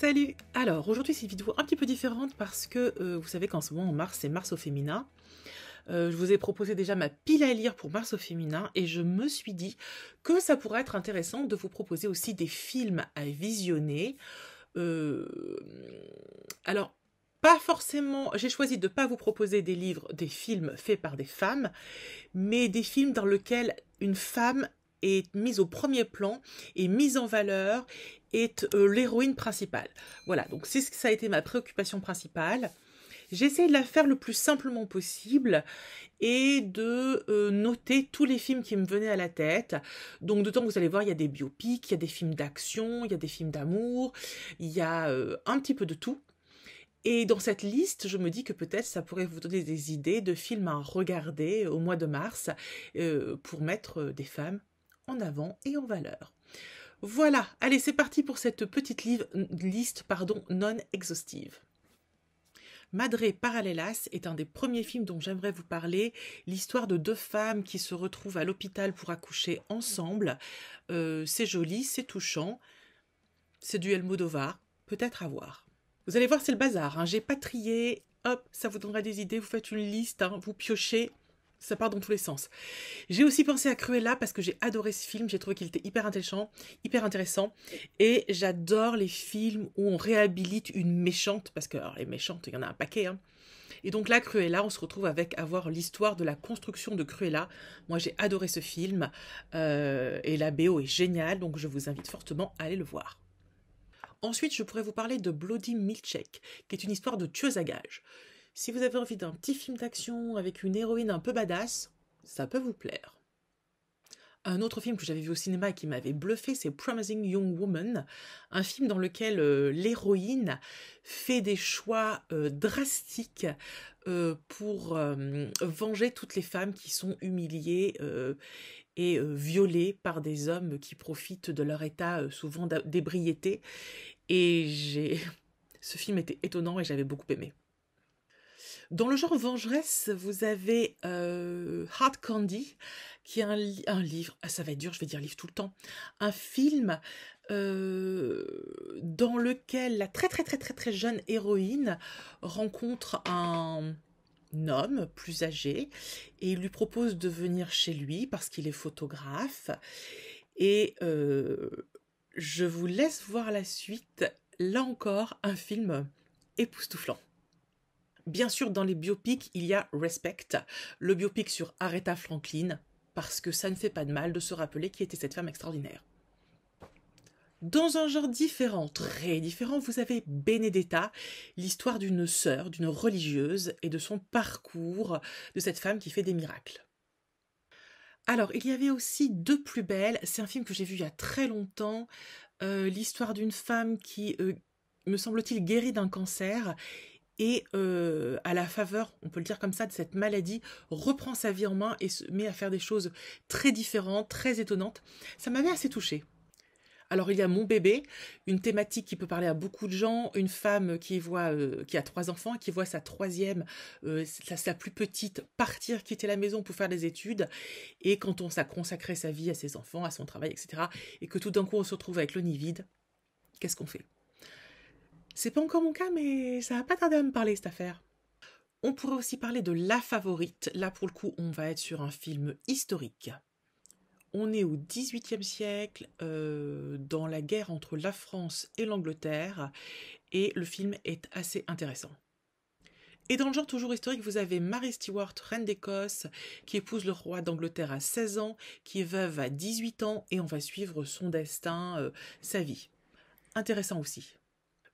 Salut! Alors aujourd'hui c'est une vidéo un petit peu différente parce que vous savez qu'en ce moment en mars c'est Mars au féminin. Je vous ai proposé déjà ma pile à lire pour Mars au féminin et je me suis dit que ça pourrait être intéressant de vous proposer aussi des films à visionner. Euh, alors pas forcément, j'ai choisi de ne pas vous proposer des livres, des films faits par des femmes, mais des films dans lesquels une femme est mise au premier plan et mise en valeur, est l'héroïne principale. Voilà, donc ça a été ma préoccupation principale. J'ai essayé de la faire le plus simplement possible et de noter tous les films qui me venaient à la tête. Donc d'autant que vous allez voir, il y a des biopics, il y a des films d'action, il y a des films d'amour, il y a un petit peu de tout. Et dans cette liste, je me dis que peut-être ça pourrait vous donner des idées de films à regarder au mois de mars pour mettre des femmes en avant et en valeur. Voilà, allez, c'est parti pour cette petite liste non exhaustive. Madre Paralelas est un des premiers films dont j'aimerais vous parler, l'histoire de deux femmes qui se retrouvent à l'hôpital pour accoucher ensemble. C'est joli, c'est touchant, c'est du Almodovar, peut-être à voir. Vous allez voir, c'est le bazar, hein. J'ai pas trié, hop, ça vous donnera des idées, vous faites une liste, hein, vous piochez, ça part dans tous les sens. J'ai aussi pensé à Cruella parce que j'ai adoré ce film, j'ai trouvé qu'il était hyper intéressant, et j'adore les films où on réhabilite une méchante, parce que alors, les méchantes, il y en a un paquet, hein. Et donc là, Cruella, on se retrouve à voir l'histoire de la construction de Cruella. Moi, j'ai adoré ce film, et la BO est géniale, donc je vous invite fortement à aller le voir. Ensuite, je pourrais vous parler de Bloody Milkshake, qui est une histoire de tueuse à gages. Si vous avez envie d'un petit film d'action avec une héroïne un peu badass, ça peut vous plaire. Un autre film que j'avais vu au cinéma et qui m'avait bluffé, c'est Promising Young Woman, un film dans lequel l'héroïne fait des choix drastiques pour venger toutes les femmes qui sont humiliées et violées par des hommes qui profitent de leur état souvent d'ébriété. Et ce film était étonnant et j'avais beaucoup aimé. Dans le genre vengeresse, vous avez Hard Candy, qui est un livre, ça va être dur, je vais dire livre tout le temps, un film dans lequel la très jeune héroïne rencontre un homme plus âgé et il lui propose de venir chez lui parce qu'il est photographe. Et je vous laisse voir la suite. Là encore, un film époustouflant. Bien sûr, dans les biopics, il y a Respect, le biopic sur Aretha Franklin, parce que ça ne fait pas de mal de se rappeler qui était cette femme extraordinaire. Dans un genre différent, très différent, vous avez Benedetta, l'histoire d'une sœur, d'une religieuse, et de son parcours, de cette femme qui fait des miracles. Alors, il y avait aussi Deux plus belles, c'est un film que j'ai vu il y a très longtemps, l'histoire d'une femme qui, me semble-t-il, guérit d'un cancer, et à la faveur, on peut le dire comme ça, de cette maladie, reprend sa vie en main et se met à faire des choses très différentes, très étonnantes. Ça m'avait assez touchée. Alors il y a Mon bébé, une thématique qui peut parler à beaucoup de gens, une femme qui a 3 enfants, qui voit sa troisième, sa plus petite, partir, quitter la maison pour faire des études, et quand on s'est consacré sa vie à ses enfants, à son travail, etc., et que tout d'un coup on se retrouve avec le nid vide, qu'est-ce qu'on fait ? C'est pas encore mon cas, mais ça va pas tarder à me parler, cette affaire. On pourrait aussi parler de La Favorite. Là, pour le coup, on va être sur un film historique. On est au XVIIIe siècle, dans la guerre entre la France et l'Angleterre, et le film est assez intéressant. Et dans le genre toujours historique, vous avez Mary Stuart, reine d'Écosse, qui épouse le roi d'Angleterre à 16 ans, qui est veuve à 18 ans, et on va suivre son destin, sa vie. Intéressant aussi.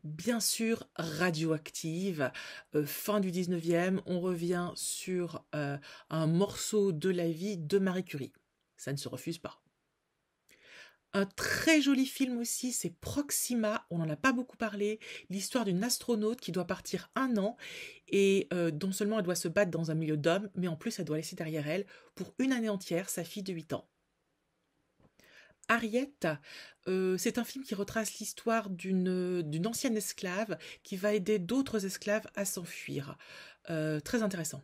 Bien sûr, Radioactive, fin du 19e, on revient sur un morceau de la vie de Marie Curie. Ça ne se refuse pas. Un très joli film aussi, c'est Proxima, on n'en a pas beaucoup parlé, l'histoire d'une astronaute qui doit partir 1 an et non seulement elle doit se battre dans un milieu d'hommes, mais en plus elle doit laisser derrière elle, pour 1 année entière, sa fille de 8 ans. Harriet, c'est un film qui retrace l'histoire d'une ancienne esclave qui va aider d'autres esclaves à s'enfuir. Très intéressant.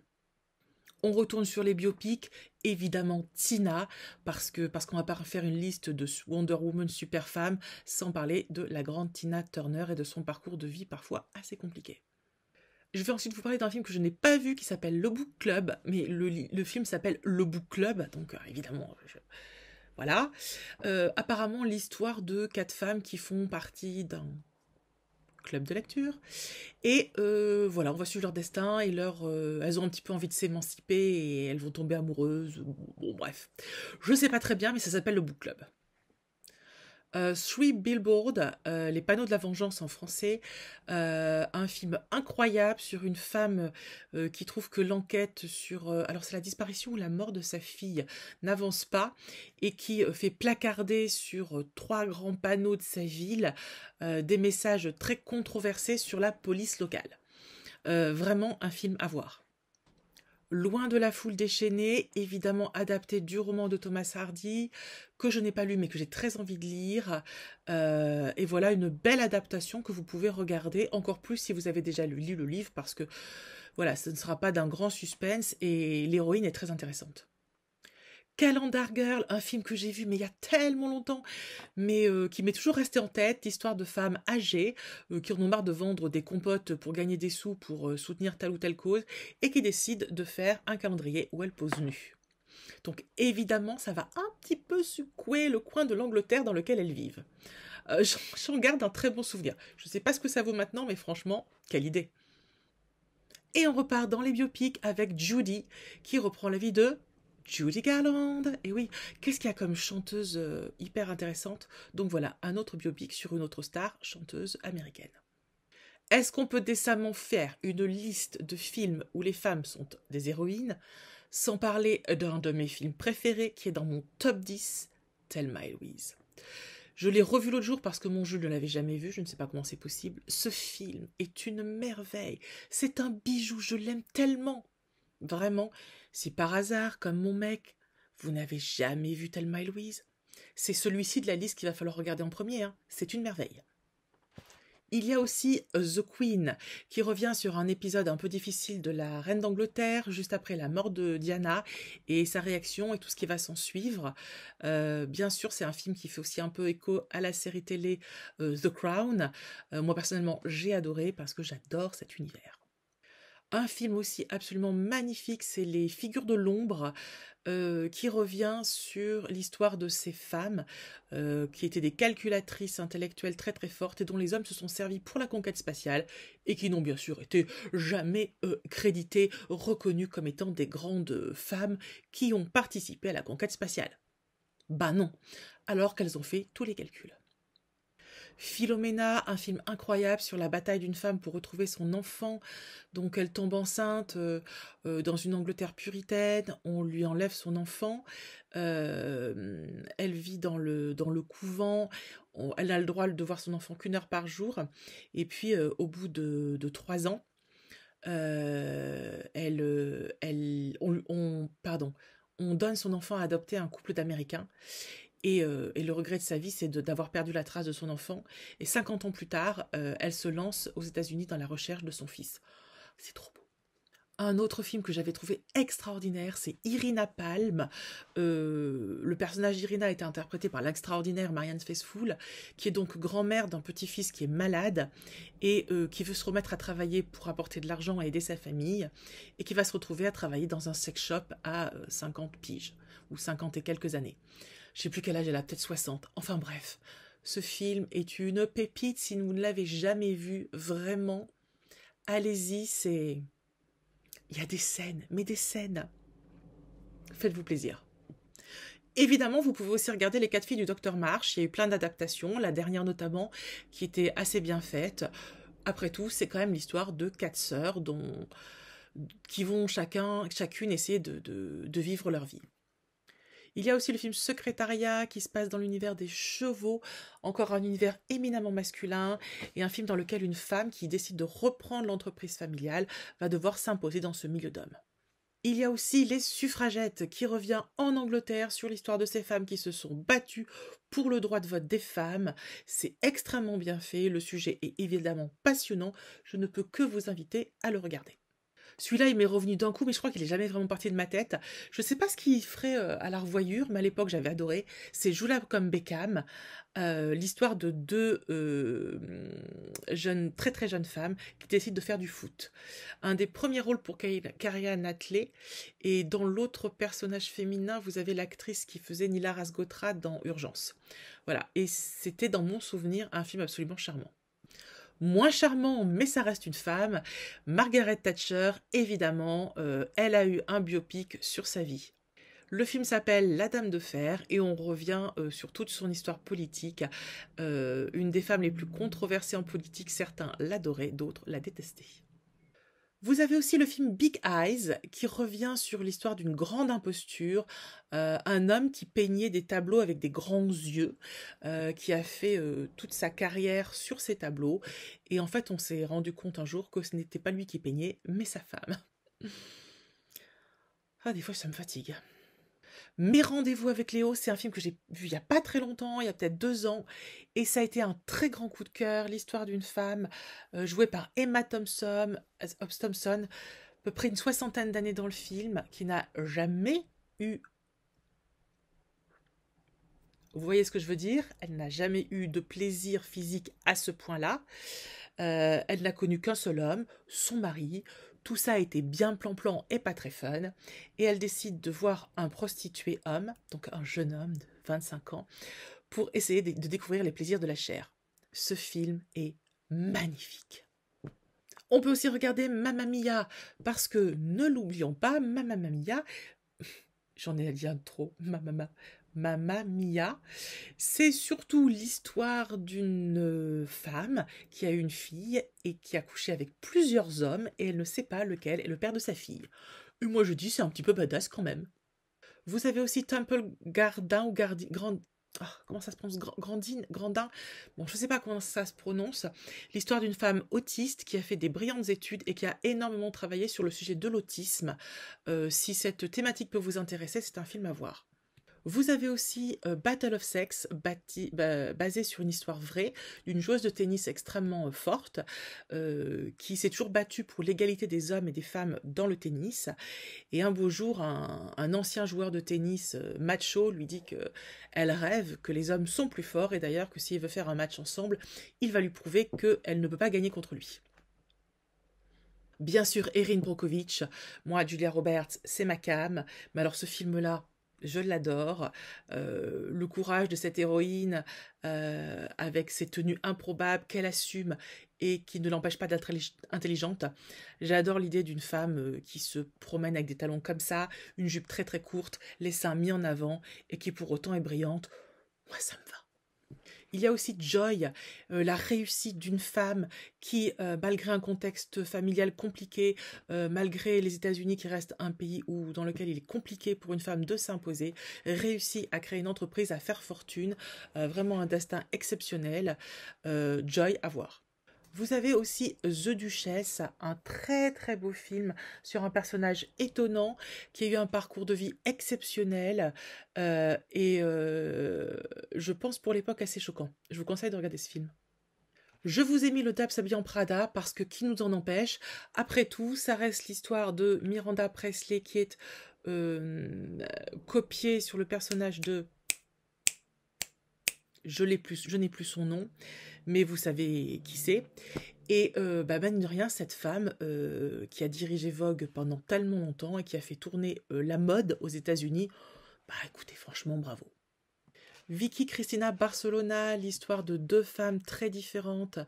On retourne sur les biopics, évidemment Tina, parce qu'on va pas faire une liste de Wonder Woman super femme sans parler de la grande Tina Turner et de son parcours de vie parfois assez compliqué. Je vais ensuite vous parler d'un film que je n'ai pas vu qui s'appelle Le Book Club, mais le film s'appelle Le Book Club, donc évidemment, voilà. Apparemment, l'histoire de 4 femmes qui font partie d'un club de lecture. Et voilà, on va suivre leur destin et elles ont un petit peu envie de s'émanciper et elles vont tomber amoureuses. Bon, bref. Je sais pas très bien, mais ça s'appelle Le Book Club. Three Billboards, les panneaux de la vengeance en français, un film incroyable sur une femme qui trouve que l'enquête sur, alors c'est la disparition ou la mort de sa fille, n'avance pas et qui fait placarder sur 3 grands panneaux de sa ville des messages très controversés sur la police locale. Vraiment un film à voir. Loin de la foule déchaînée, évidemment adapté du roman de Thomas Hardy, que je n'ai pas lu mais que j'ai très envie de lire. Et voilà une belle adaptation que vous pouvez regarder, encore plus si vous avez déjà lu le livre, parce que voilà, ce ne sera pas d'un grand suspense et l'héroïne est très intéressante. Calendar Girl, un film que j'ai vu mais il y a tellement longtemps, mais qui m'est toujours resté en tête, l'histoire de femmes âgées qui en ont marre de vendre des compotes pour gagner des sous pour soutenir telle ou telle cause et qui décident de faire un calendrier où elles posent nues. Donc évidemment, ça va un petit peu secouer le coin de l'Angleterre dans lequel elles vivent. J'en garde un très bon souvenir. Je ne sais pas ce que ça vaut maintenant, mais franchement, quelle idée. Et on repart dans les biopics avec Judy, qui reprend la vie de Judy Garland. Et oui, qu'est-ce qu'il y a comme chanteuse hyper intéressante? Donc voilà, un autre biopic sur une autre star, chanteuse américaine. Est-ce qu'on peut décemment faire une liste de films où les femmes sont des héroïnes, sans parler d'un de mes films préférés qui est dans mon top 10, Thelma et Louise? Je l'ai revu l'autre jour parce que mon Jules ne l'avait jamais vu, je ne sais pas comment c'est possible. Ce film est une merveille, c'est un bijou, je l'aime tellement. Vraiment, si par hasard, comme mon mec, vous n'avez jamais vu Thelma et Louise, c'est celui-ci de la liste qu'il va falloir regarder en premier, hein. C'est une merveille. Il y a aussi The Queen, qui revient sur un épisode un peu difficile de la reine d'Angleterre, juste après la mort de Diana, et sa réaction et tout ce qui va s'en suivre. Bien sûr, c'est un film qui fait aussi un peu écho à la série télé The Crown. Moi, personnellement, j'ai adoré parce que j'adore cet univers. Un film aussi absolument magnifique, c'est Les Figures de l'ombre, qui revient sur l'histoire de ces femmes qui étaient des calculatrices intellectuelles très très fortes et dont les hommes se sont servis pour la conquête spatiale et qui n'ont bien sûr été jamais créditées, reconnues comme étant des grandes femmes qui ont participé à la conquête spatiale. Bah non, alors qu'elles ont fait tous les calculs. Philomena, un film incroyable sur la bataille d'une femme pour retrouver son enfant. Donc elle tombe enceinte dans une Angleterre puritaine, on lui enlève son enfant, elle vit dans le couvent, elle a le droit de voir son enfant qu'1 heure par jour, et puis au bout de 3 ans, on donne son enfant à adopter à un couple d'Américains. Et le regret de sa vie, c'est d'avoir perdu la trace de son enfant. Et 50 ans plus tard, elle se lance aux États-Unis dans la recherche de son fils. C'est trop beau. Un autre film que j'avais trouvé extraordinaire, c'est Irina Palm. Le personnage d'Irina a été interprété par l'extraordinaire Marianne Faithfull, qui est donc grand-mère d'un petit-fils qui est malade et qui veut se remettre à travailler pour apporter de l'argent et aider sa famille, et qui va se retrouver à travailler dans un sex shop à 50 piges, ou 50 et quelques années. Je sais plus quel âge elle a, peut-être 60. Enfin bref, ce film est une pépite. Si vous ne l'avez jamais vu, vraiment, allez-y, c'est... Il y a des scènes, mais des scènes. Faites-vous plaisir. Évidemment, vous pouvez aussi regarder Les 4 filles du Docteur March. Il y a eu plein d'adaptations, la dernière notamment, qui était assez bien faite. Après tout, c'est quand même l'histoire de 4 sœurs qui vont chacune essayer de vivre leur vie. Il y a aussi le film Secrétariat qui se passe dans l'univers des chevaux, encore un univers éminemment masculin, et un film dans lequel une femme qui décide de reprendre l'entreprise familiale va devoir s'imposer dans ce milieu d'hommes. Il y a aussi Les Suffragettes qui revient en Angleterre sur l'histoire de ces femmes qui se sont battues pour le droit de vote des femmes. C'est extrêmement bien fait, le sujet est évidemment passionnant, je ne peux que vous inviter à le regarder. Celui-là, il m'est revenu d'un coup, mais je crois qu'il est jamais vraiment parti de ma tête. Je sais pas ce qu'il ferait à la revoyure, mais à l'époque, j'avais adoré. C'est Joue-la comme Beckham, l'histoire de deux jeunes, très très jeunes femmes qui décident de faire du foot. Un des premiers rôles pour Keira Knightley, et dans l'autre personnage féminin, vous avez l'actrice qui faisait Nila Rasgotra dans Urgence. Voilà, et c'était dans mon souvenir un film absolument charmant. Moins charmant, mais ça reste une femme, Margaret Thatcher, évidemment, elle a eu un biopic sur sa vie. Le film s'appelle La Dame de Fer et on revient sur toute son histoire politique. Une des femmes les plus controversées en politique, certains l'adoraient, d'autres la détestaient. Vous avez aussi le film Big Eyes qui revient sur l'histoire d'une grande imposture, un homme qui peignait des tableaux avec des grands yeux, qui a fait toute sa carrière sur ces tableaux, et en fait on s'est rendu compte un jour que ce n'était pas lui qui peignait, mais sa femme. Ah, des fois ça me fatigue. Mes rendez-vous avec Léo, c'est un film que j'ai vu il n'y a pas très longtemps, il y a peut-être 2 ans, et ça a été un très grand coup de cœur, l'histoire d'une femme jouée par Emma Thompson, à peu près une 60aine d'années dans le film, qui n'a jamais eu... Vous voyez ce que je veux dire? Elle n'a jamais eu de plaisir physique à ce point-là. Elle n'a connu qu'un seul homme, son mari. Tout ça a été bien plan-plan et pas très fun. Et elle décide de voir un prostitué homme, donc un jeune homme de 25 ans, pour essayer de découvrir les plaisirs de la chair. Ce film est magnifique. On peut aussi regarder Mamma Mia, parce que, ne l'oublions pas, Mamma Mia, j'en ai dit un trop, Mamma Mia, c'est surtout l'histoire d'une femme qui a une fille et qui a couché avec plusieurs hommes et elle ne sait pas lequel est le père de sa fille. Et moi je dis c'est un petit peu badass quand même. Vous avez aussi Temple Grandin ou comment ça se prononce? Grandin. Bon, je sais pas comment ça se prononce. L'histoire d'une femme autiste qui a fait des brillantes études et qui a énormément travaillé sur le sujet de l'autisme. Si cette thématique peut vous intéresser, c'est un film à voir. Vous avez aussi Battle of Sex, basé sur une histoire vraie d'une joueuse de tennis extrêmement forte, qui s'est toujours battue pour l'égalité des hommes et des femmes dans le tennis. Et un beau jour, un ancien joueur de tennis macho lui dit qu'elle rêve que les hommes sont plus forts, et d'ailleurs que s'il veut faire un match ensemble, il va lui prouver qu'elle ne peut pas gagner contre lui. Bien sûr, Erin Brockovich, moi, Julia Roberts, c'est ma cam, mais alors ce film-là, je l'adore. Le courage de cette héroïne avec ses tenues improbables qu'elle assume et qui ne l'empêche pas d'être intelligente. J'adore l'idée d'une femme qui se promène avec des talons comme ça, une jupe très très courte, les seins mis en avant et qui pour autant est brillante. Moi, ça me va. Il y a aussi Joy, la réussite d'une femme qui, malgré un contexte familial compliqué, malgré les États-Unis qui restent un pays dans lequel il est compliqué pour une femme de s'imposer, réussit à créer une entreprise, à faire fortune, vraiment un destin exceptionnel. Joy à voir. Vous avez aussi The Duchesse, un très très beau film sur un personnage étonnant qui a eu un parcours de vie exceptionnel et je pense pour l'époque assez choquant. Je vous conseille de regarder ce film. Je vous ai mis le Tab s'habille en Prada parce que qui nous en empêche? Après tout, ça reste l'histoire de Miranda Presley qui est copiée sur le personnage de... Je n'ai plus son nom, mais vous savez qui c'est. Et mine de rien, cette femme qui a dirigé Vogue pendant tellement longtemps et qui a fait tourner la mode aux États-Unis, écoutez, franchement, bravo. Vicky Cristina Barcelona, l'histoire de deux femmes très différentes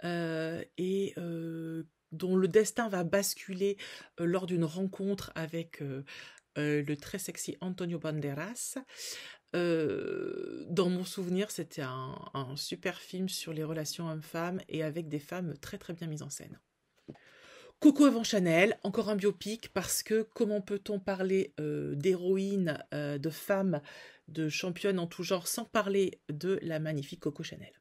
et dont le destin va basculer lors d'une rencontre avec le très sexy Antonio Banderas. Dans mon souvenir, c'était un super film sur les relations hommes-femmes et avec des femmes très très bien mises en scène. Coco avant Chanel, encore un biopic parce que comment peut-on parler d'héroïnes, de femmes, de championnes en tout genre sans parler de la magnifique Coco Chanel.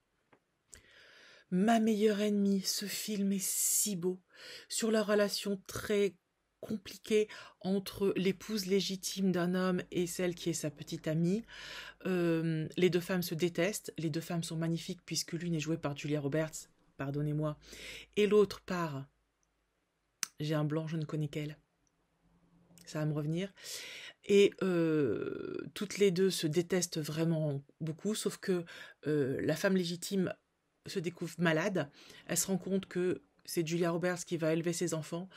Ma meilleure ennemie, ce film est si beau sur la relation très compliqué entre l'épouse légitime d'un homme et celle qui est sa petite amie. Les deux femmes se détestent, les deux femmes sont magnifiques puisque l'une est jouée par Julia Roberts, pardonnez-moi, et l'autre par J'ai un blanc, je ne connais qu'elle. Ça va me revenir. Et toutes les deux se détestent vraiment beaucoup, sauf que la femme légitime se découvre malade. Elle se rend compte que c'est Julia Roberts qui va élever ses enfants,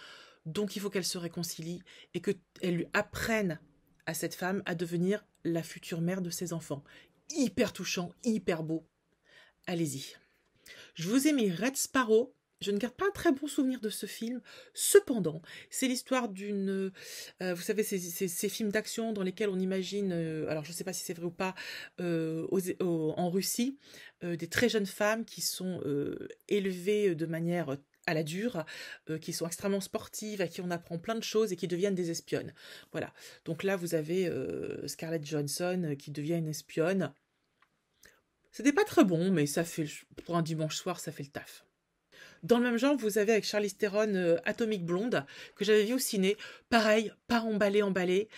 donc il faut qu'elle se réconcilie et qu'elle lui apprenne à cette femme à devenir la future mère de ses enfants. Hyper touchant, hyper beau. Allez-y. Je vous ai mis Red Sparrow. Je ne garde pas un très bon souvenir de ce film. Cependant, c'est l'histoire d'une... vous savez, ces films d'action dans lesquels on imagine, alors je ne sais pas si c'est vrai ou pas, en Russie, des très jeunes femmes qui sont élevées de manière à la dure, qui sont extrêmement sportives, à qui on apprend plein de choses et qui deviennent des espionnes. Voilà. Donc là, vous avez Scarlett Johansson qui devient une espionne. C'était pas très bon, mais ça fait, pour un dimanche soir, ça fait le taf. Dans le même genre, vous avez avec Charlize Theron Atomic Blonde, que j'avais vu au ciné. Pareil, pas emballé.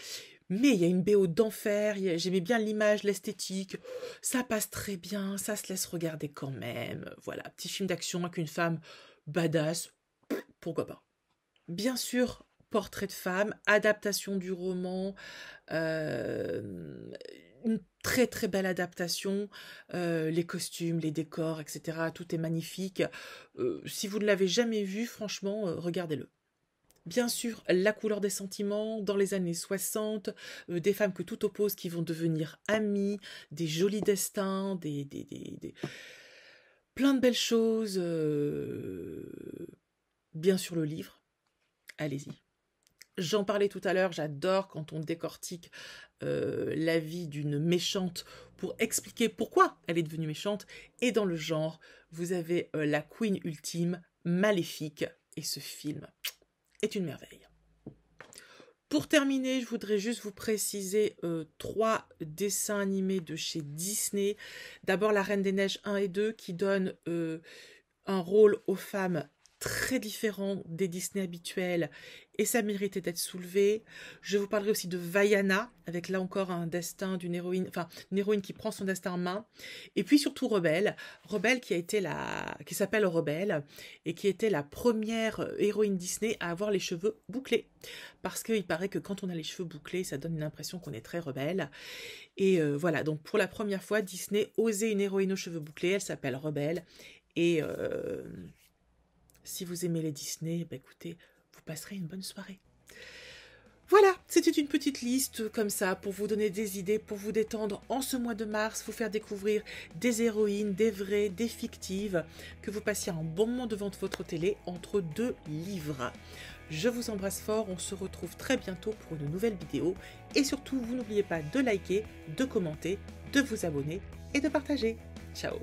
Mais il y a une BO d'enfer, j'aimais bien l'image, l'esthétique. Ça passe très bien, ça se laisse regarder quand même. Voilà, petit film d'action avec une femme badass, pourquoi pas. Bien sûr, portrait de femme, adaptation du roman, une très très belle adaptation, les costumes, les décors, etc. Tout est magnifique. Si vous ne l'avez jamais vu, franchement, regardez-le. Bien sûr, la couleur des sentiments, dans les années 60, des femmes que tout oppose qui vont devenir amies, des jolis destins, plein de belles choses. Bien sûr, le livre. Allez-y. J'en parlais tout à l'heure, j'adore quand on décortique la vie d'une méchante pour expliquer pourquoi elle est devenue méchante. Et dans le genre, vous avez la Queen ultime, Maléfique, et ce film est une merveille. Pour terminer, je voudrais juste vous préciser 3 dessins animés de chez Disney. D'abord, La Reine des Neiges 1 et 2 qui donne un rôle aux femmes très différent des Disney habituels et ça méritait d'être soulevé. Je vous parlerai aussi de Vaiana, avec là encore un destin d'une héroïne, enfin une héroïne qui prend son destin en main. Et puis surtout Rebelle qui s'appelle Rebelle et qui était la première héroïne Disney à avoir les cheveux bouclés. Parce qu'il paraît que quand on a les cheveux bouclés, ça donne une impression qu'on est très rebelle. Et voilà, donc pour la première fois, Disney osait une héroïne aux cheveux bouclés, elle s'appelle Rebelle. Et si vous aimez les Disney, bah écoutez, vous passerez une bonne soirée. Voilà, c'était une petite liste comme ça pour vous donner des idées, pour vous détendre en ce mois de mars, vous faire découvrir des héroïnes, des vraies, des fictives, que vous passiez un bon moment devant votre télé entre 2 livres. Je vous embrasse fort, on se retrouve très bientôt pour une nouvelle vidéo et surtout, vous n'oubliez pas de liker, de commenter, de vous abonner et de partager. Ciao!